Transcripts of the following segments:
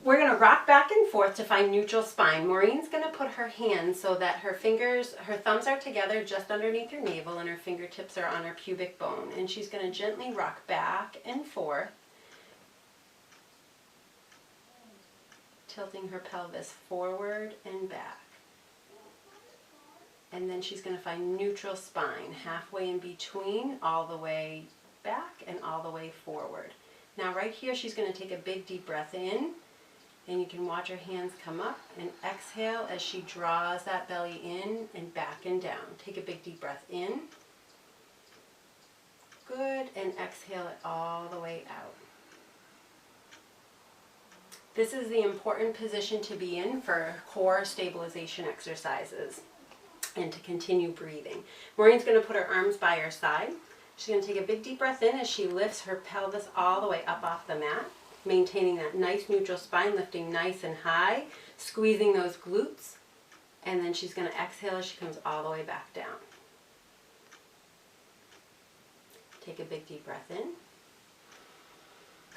We're going to rock back and forth to find neutral spine. Maureen's going to put her hands so that her thumbs are together just underneath her navel and her fingertips are on her pubic bone. And she's going to gently rock back and forth, tilting her pelvis forward and back. And then she's going to find neutral spine, halfway in between, all the way back and all the way forward. Now right here, she's going to take a big deep breath in. And you can watch her hands come up and exhale as she draws that belly in and back and down. Take a big deep breath in. Good, and exhale it all the way out. This is the important position to be in for core stabilization exercises and to continue breathing. Maureen's going to put her arms by her side. She's going to take a big deep breath in as she lifts her pelvis all the way up off the mat, maintaining that nice neutral spine, lifting nice and high, squeezing those glutes, and then she's going to exhale as she comes all the way back down. Take a big deep breath in.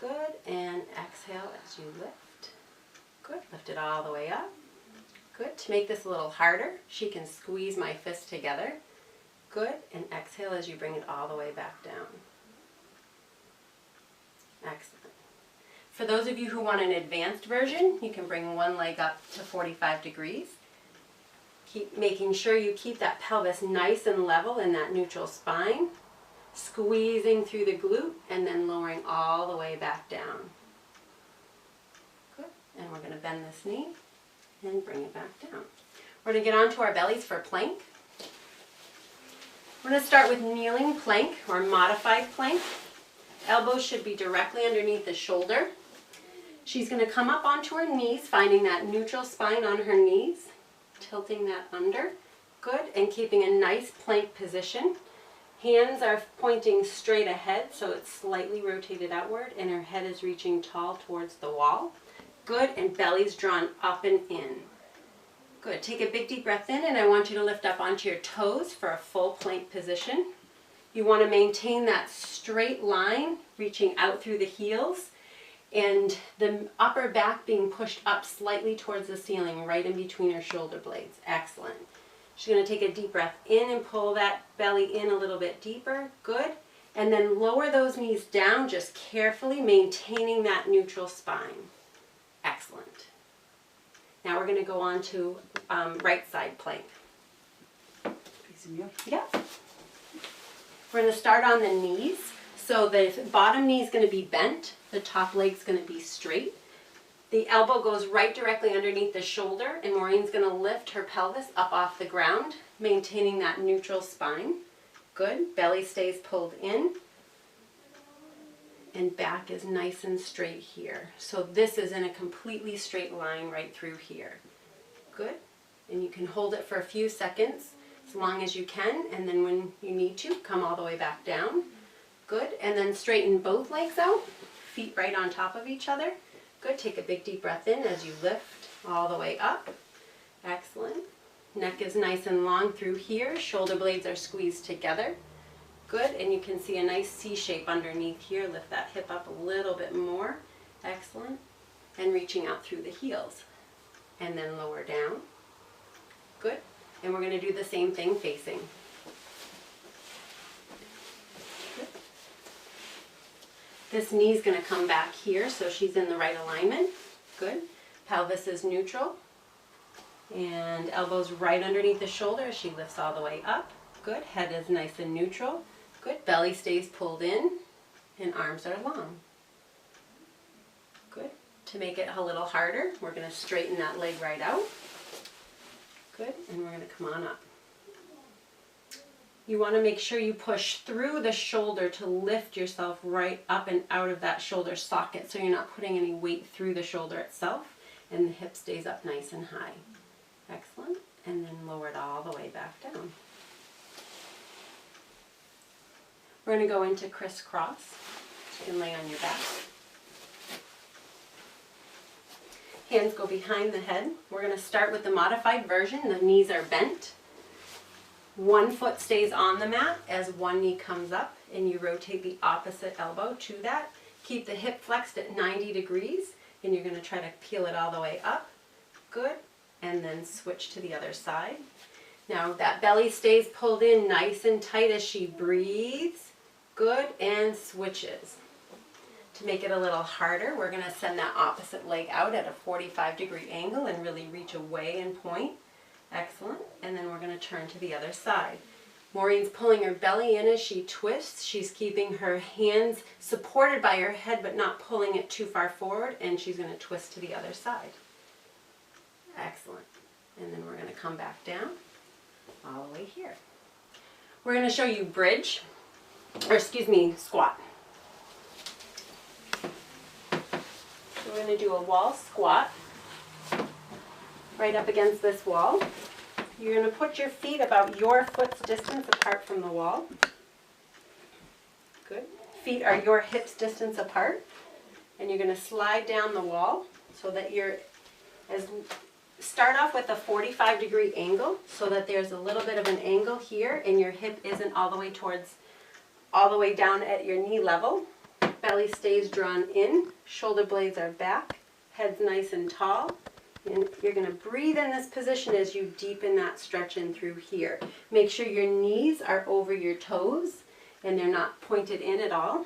Good, and exhale as you lift. Good, lift it all the way up. Good, to make this a little harder, she can squeeze my fists together. Good, and exhale as you bring it all the way back down. Excellent. For those of you who want an advanced version, you can bring one leg up to 45 degrees. Keep making sure you keep that pelvis nice and level in that neutral spine, squeezing through the glute and then lowering all the way back down. Good. And we're going to bend this knee and bring it back down. We're going to get onto our bellies for plank. We're going to start with kneeling plank or modified plank. Elbows should be directly underneath the shoulder. She's going to come up onto her knees, finding that neutral spine on her knees, tilting that under. Good, and keeping a nice plank position. Hands are pointing straight ahead, so it's slightly rotated outward, and her head is reaching tall towards the wall. Good, and belly's drawn up and in. Good, take a big deep breath in, and I want you to lift up onto your toes for a full plank position. You want to maintain that straight line, reaching out through the heels, and the upper back being pushed up slightly towards the ceiling, right in between her shoulder blades. Excellent. She's going to take a deep breath in and pull that belly in a little bit deeper. Good. And then lower those knees down, just carefully maintaining that neutral spine. Excellent. Now we're going to go on to right side plank. Yeah. We're going to start on the knees. So the bottom knee is going to be bent. The top leg's going to be straight. The elbow goes right directly underneath the shoulder, and Maureen's going to lift her pelvis up off the ground, maintaining that neutral spine. Good. Belly stays pulled in, and back is nice and straight here. So this is in a completely straight line right through here. Good. And you can hold it for a few seconds, as long as you can, and then when you need to, come all the way back down. Good. And then straighten both legs out, feet right on top of each other. Good. Take a big deep breath in as you lift all the way up. Excellent. Neck is nice and long through here. Shoulder blades are squeezed together. Good. And you can see a nice C shape underneath here. Lift that hip up a little bit more. Excellent. And reaching out through the heels. And then lower down. Good. And we're going to do the same thing facing. This knee is going to come back here, so she's in the right alignment. Good. Pelvis is neutral. And elbows right underneath the shoulder as she lifts all the way up. Good. Head is nice and neutral. Good. Belly stays pulled in, and arms are long. Good. To make it a little harder, we're going to straighten that leg right out. Good. And we're going to come on up. You want to make sure you push through the shoulder to lift yourself right up and out of that shoulder socket, so you're not putting any weight through the shoulder itself, and the hip stays up nice and high. Excellent. And then lower it all the way back down. We're going to go into crisscross. You can lay on your back. Hands go behind the head. We're going to start with the modified version. The knees are bent. One foot stays on the mat as one knee comes up, and you rotate the opposite elbow to that. Keep the hip flexed at 90 degrees, and you're going to try to peel it all the way up. Good. And then switch to the other side. Now that belly stays pulled in nice and tight as she breathes. Good. And switches. To make it a little harder, we're going to send that opposite leg out at a 45-degree angle and really reach away and point. Excellent. And then we're going to turn to the other side. Maureen's pulling her belly in as she twists. She's keeping her hands supported by her head but not pulling it too far forward, and she's going to twist to the other side. Excellent. And then we're going to come back down all the way here. We're going to show you bridge, or excuse me, squat. So we're going to do a wall squat right up against this wall. You're going to put your feet about your foot's distance apart from the wall. Good. Feet are your hips distance apart. And you're going to slide down the wall so that start off with a 45-degree angle so that there's a little bit of an angle here and your hip isn't all the way down at your knee level. Belly stays drawn in, shoulder blades are back, head's nice and tall. And you're going to breathe in this position as you deepen that stretch in through here. Make sure your knees are over your toes and they're not pointed in at all.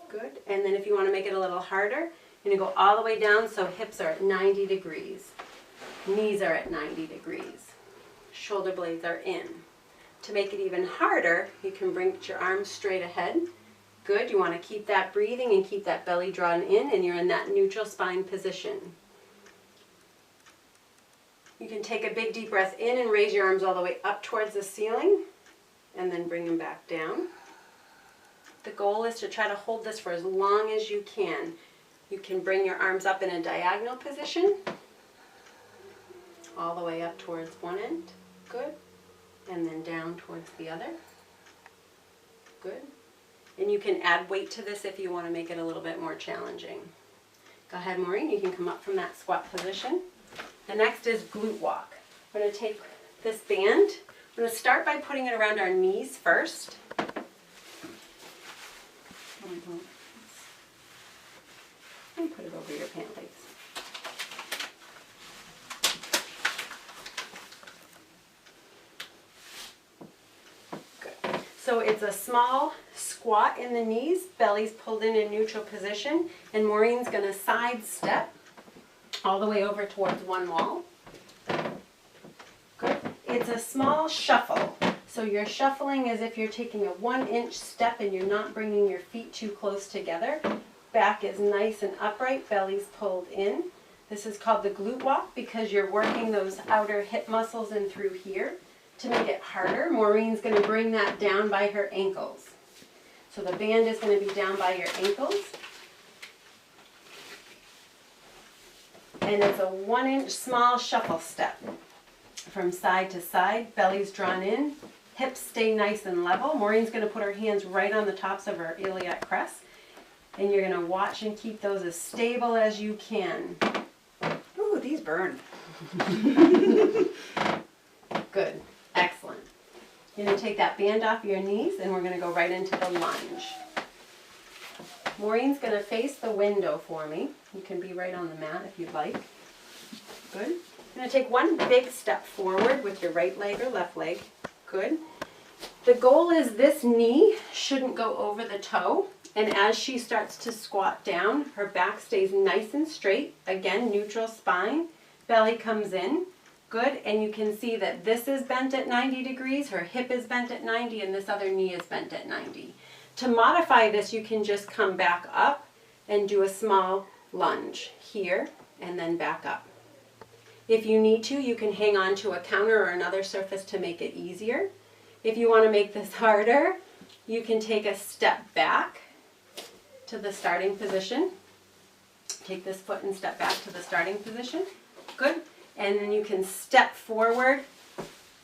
Good. And then if you want to make it a little harder, you're going to go all the way down so hips are at 90 degrees. Knees are at 90 degrees. Shoulder blades are in. To make it even harder, you can bring your arms straight ahead. Good. You want to keep that breathing and keep that belly drawn in, and you're in that neutral spine position. You can take a big deep breath in and raise your arms all the way up towards the ceiling and then bring them back down. The goal is to try to hold this for as long as you can. You can bring your arms up in a diagonal position all the way up towards one end. Good. And then down towards the other. Good. And you can add weight to this if you want to make it a little bit more challenging. Go ahead, Maureen. You can come up from that squat position. The next is glute walk. We're going to take this band. We're going to start by putting it around our knees first. And put it over your pant legs. Good. So it's a small squat in the knees, belly's pulled in neutral position, and Maureen's going to side step all the way over towards one wall. Good. It's a small shuffle. So you're shuffling as if you're taking a 1-inch step and you're not bringing your feet too close together. Back is nice and upright, belly's pulled in. This is called the glute walk because you're working those outer hip muscles in through here. To make it harder, Maureen's going to bring that down by her ankles. So the band is going to be down by your ankles. And it's a 1-inch small shuffle step. From side to side, belly's drawn in, hips stay nice and level. Maureen's going to put her hands right on the tops of her iliac crest. And you're going to watch and keep those as stable as you can. Ooh, these burn. Good. Excellent. You're going to take that band off your knees and we're going to go right into the lunge. Maureen's going to face the window for me. You can be right on the mat if you'd like. Good. You're going to take one big step forward with your right leg or left leg. Good. The goal is this knee shouldn't go over the toe. And as she starts to squat down, her back stays nice and straight. Again, neutral spine. Belly comes in. Good. And you can see that this is bent at 90 degrees. Her hip is bent at 90 and this other knee is bent at 90. To modify this, you can just come back up and do a small lunge here and then back up. If you need to, you can hang on to a counter or another surface to make it easier. If you want to make this harder, you can take a step back to the starting position. Take this foot and step back to the starting position. Good. And then you can step forward,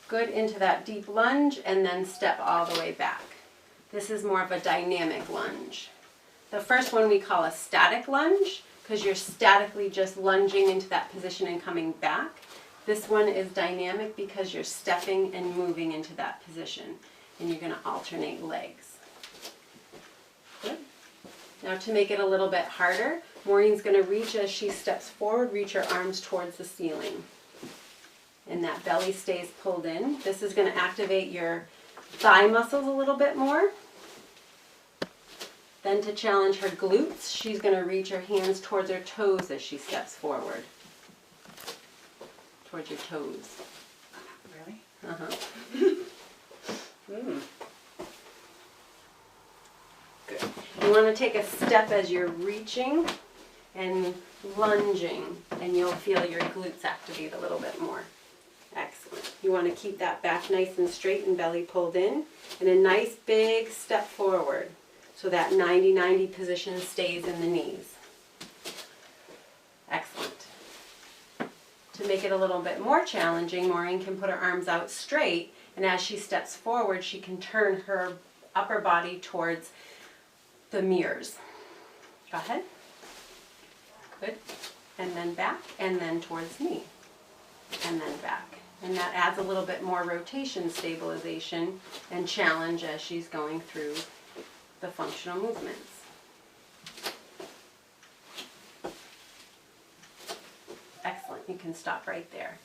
good, into that deep lunge and then step all the way back. This is more of a dynamic lunge. The first one we call a static lunge because you're statically just lunging into that position and coming back. This one is dynamic because you're stepping and moving into that position and you're going to alternate legs. Good. Now to make it a little bit harder, Maureen's going to reach as she steps forward, reach her arms towards the ceiling. And that belly stays pulled in. This is going to activate your thigh muscles a little bit more. Then to challenge her glutes, she's going to reach her hands towards her toes as she steps forward. Towards your toes. Really? Uh-huh. Mm. Good. You want to take a step as you're reaching and lunging, and you'll feel your glutes activate a little bit more. Excellent. You want to keep that back nice and straight and belly pulled in, and a nice big step forward so that 90-90 position stays in the knees. Excellent. To make it a little bit more challenging, Maureen can put her arms out straight, and as she steps forward, she can turn her upper body towards the mirrors. Go ahead. Good. And then back, and then towards me. And then back. And that adds a little bit more rotation stabilization and challenge as she's going through the functional movements. Excellent. You can stop right there.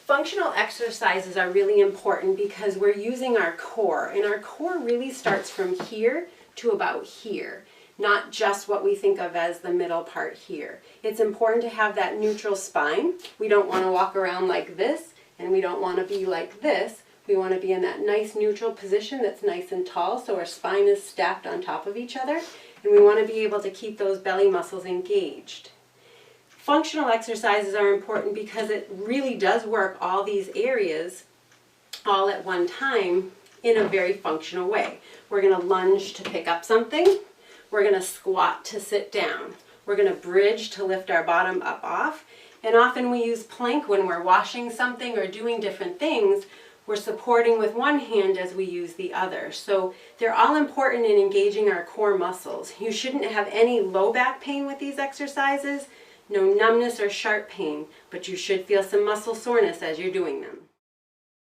Functional exercises are really important because we're using our core, and our core really starts from here to about here, not just what we think of as the middle part here. It's important to have that neutral spine. We don't want to walk around like this, and we don't want to be like this. We want to be in that nice neutral position that's nice and tall, so our spine is stacked on top of each other, and we want to be able to keep those belly muscles engaged. Functional exercises are important because it really does work all these areas all at one time in a very functional way. We're going to lunge to pick up something. We're going to squat to sit down. We're going to bridge to lift our bottom up off. And often we use plank when we're washing something or doing different things. We're supporting with one hand as we use the other. So they're all important in engaging our core muscles. You shouldn't have any low back pain with these exercises. No numbness or sharp pain, but you should feel some muscle soreness as you're doing them.